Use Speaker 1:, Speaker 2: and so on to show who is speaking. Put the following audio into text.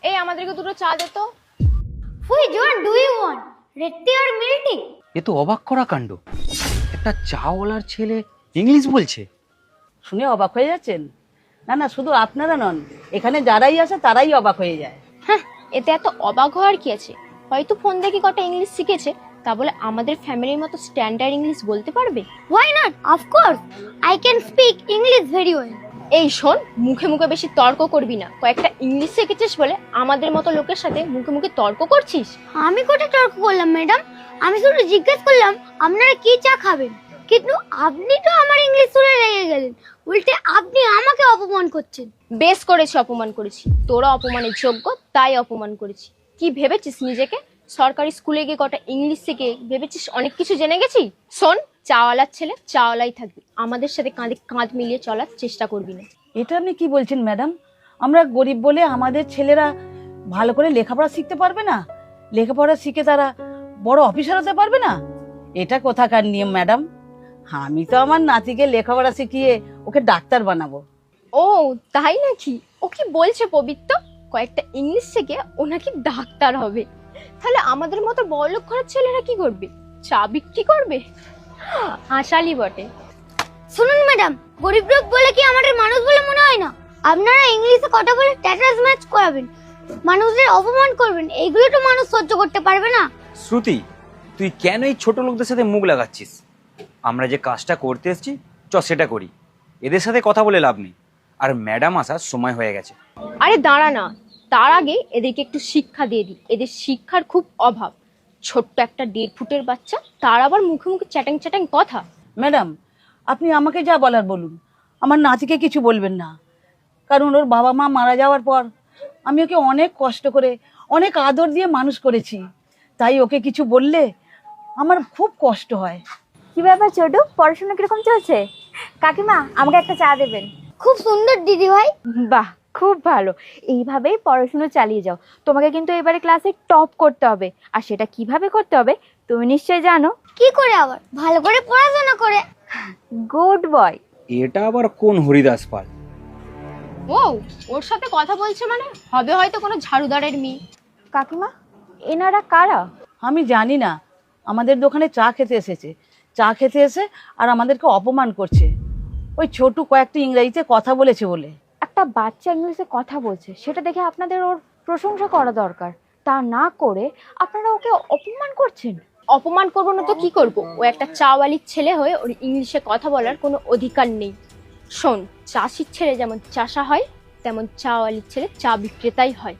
Speaker 1: এই আমাদেরকে দুটো চা দে তো।
Speaker 2: Which one do you want? Red tea or milk tea?
Speaker 3: এ তো অবাক করা কাণ্ড, একটা চাওয়ালার ছেলে ইংলিশ বলছে।
Speaker 4: শুনে অবাক হয়ে যাচ্ছেন? না না, শুধু আপনারা নন, এখানে যারাই আসে তারাই অবাক হয়ে যায়।
Speaker 1: হ্যাঁ, এতে এত অবাক হওয়ার কি আছে? হয়তো ফোন দেখে কটা ইংলিশ শিখেছে, তা বলে আমাদের ফ্যামিলির মতো স্ট্যান্ডার্ড ইংলিশ বলতে পারবে?
Speaker 2: Why not? Of course. I can speak English very well.
Speaker 1: এই শোন, মুখে মুখে বেশি তর্ক করবি না। কয়েকটা ইংলিশ শিখেছিস বলে আমাদের মতো লোকের সাথে মুখে মুখে তর্ক করছিস।
Speaker 2: আমি কোথায় তর্ক করলাম ম্যাডাম? আমি শুধু জিজ্ঞেস করলাম আপনারা কি চা খাবেন, কিন্তু আপনি তো আমার ইংলিশ শুনে রেগে গেলেন। উল্টে আপনি আমাকে অপমান করছেন।
Speaker 1: বেশ করেছি, অপমান করেছি। তোরা অপমানের যোগ্য, তাই অপমান করেছি। কি ভেবেছিস নিজেকে? সরকারি স্কুলে গিয়ে কটা ইংলিশ শিখে ভেবেছিস অনেক কিছু জেনে গেছি? শোন, চাওয়ালার ছেলে চাওয়ালাই থাকবি, আমাদের সাথে কাঁধে কাঁধ মিলিয়ে চলার চেষ্টা করবি না।
Speaker 4: এটা আপনি কি বলছেন ম্যাডাম? আমরা গরিব বলে আমাদের ছেলেরা ভালো করে লেখাপড়া শিখতে পারবে না? লেখাপড়া শিখে তারা বড় অফিসার হতে পারবে না? এটা কোথাকার নিয়ম ম্যাডাম? আমি তো আমার নাতিকে লেখাপড়া শিখিয়ে ওকে ডাক্তার বানাবো।
Speaker 1: ও তাই নাকি? ও কি বলছে পবিত্র? কয়েকটা ইংলিশ শিখে ও নাকি ডাক্তার হবে? তাহলে আমাদের মতো বড়লোক ঘরের ছেলেরা কি করবে? চা বিক্রি করবে? হাসালি বটে।
Speaker 2: শুনুন ম্যাডাম, গরিব লোক বলে কি আমাদের মানুষ বলে মনে হয় না? আপনারা ইংলিশে কথা বলে স্ট্যাটাস ম্যাচ করাবেন, মানুষদের অপমান করবেন, এইগুলো তো মানুষ সহ্য করতে পারবে না।
Speaker 3: শ্রুতি, তুই কেন এই ছোট লোকদের সাথে মুখ লাগাচ্ছিস? আমরা যে কাজটা করতে এসেছি সেটা করি, এদের সাথে কথা বলে লাভ নেই। আর ম্যাডাম আসার সময় হয়ে গেছে।
Speaker 1: আরে দাঁড়া না, তার আগে এদেরকে একটু শিক্ষা দিয়ে দিই। এদের শিক্ষার খুব অভাব। ছোট্ট একটা 1.5 ফুটের বাচ্চা, তার আবার মুখে মুখে চ্যাটাং চ্যাটাং কথা।
Speaker 4: ম্যাডাম, আপনি আমাকে যা বলার বলুন, আমার নাতিকে কিছু বলবেন না। কারণ ওর বাবা মা মারা যাওয়ার পর আমি ওকে অনেক কষ্ট করে অনেক আদর দিয়ে মানুষ করেছি, তাই ওকে কিছু বললে আমার খুব কষ্ট হয়।
Speaker 5: কি ব্যাপার ছোটু, পড়াশোনা কিরকম চলছে? কাকিমা, আমাকে একটা চা দেবেন।
Speaker 2: খুব সুন্দর দিদি ভাই।
Speaker 5: বাহ, খুব ভালো। এইভাবেই পড়াশোনা চালিয়ে যাও। তোমাকে কিন্তু এবারে ক্লাসে টপ করতে হবে, আর সেটা কিভাবে করতে হবে তুমি নিশ্চয় জানো।
Speaker 2: কি করে আবার? ভালো করে পড়াশোনা করে।
Speaker 5: Good boy.
Speaker 3: এটা আবার কোন হরিদাস পাল?
Speaker 1: ও ওর সাথে কথা বলছে মানে হবে হয়তো কোনো ঝাড়ুদারের মেয়ে।
Speaker 5: কাকিমা, এনারা কারা?
Speaker 4: আমি জানি না, আমাদের দোকানে চা খেতে এসেছে। চা খেতে এসে আর আমাদেরকে অপমান করছে, ওই ছোটু কয়েকটা ইংরেজিতে কথা বলেছে বলে।
Speaker 5: একটা বাচ্চা ইংলিশে কথা বলছে, সেটা দেখে আপনাদের ওর প্রশংসা করা দরকার। তা না করে আপনারা ওকে অপমান করছেন।
Speaker 1: অপমান করবো না তো কি করব? ও একটা চাওয়ালির ছেলে হয়ে ওর ইংলিশে কথা বলার কোনো অধিকার নেই। শোন, চাষির ছেলে যেমন চাষা হয়, তেমন চাওয়ালির ছেলে চা বিক্রেতাই হয়।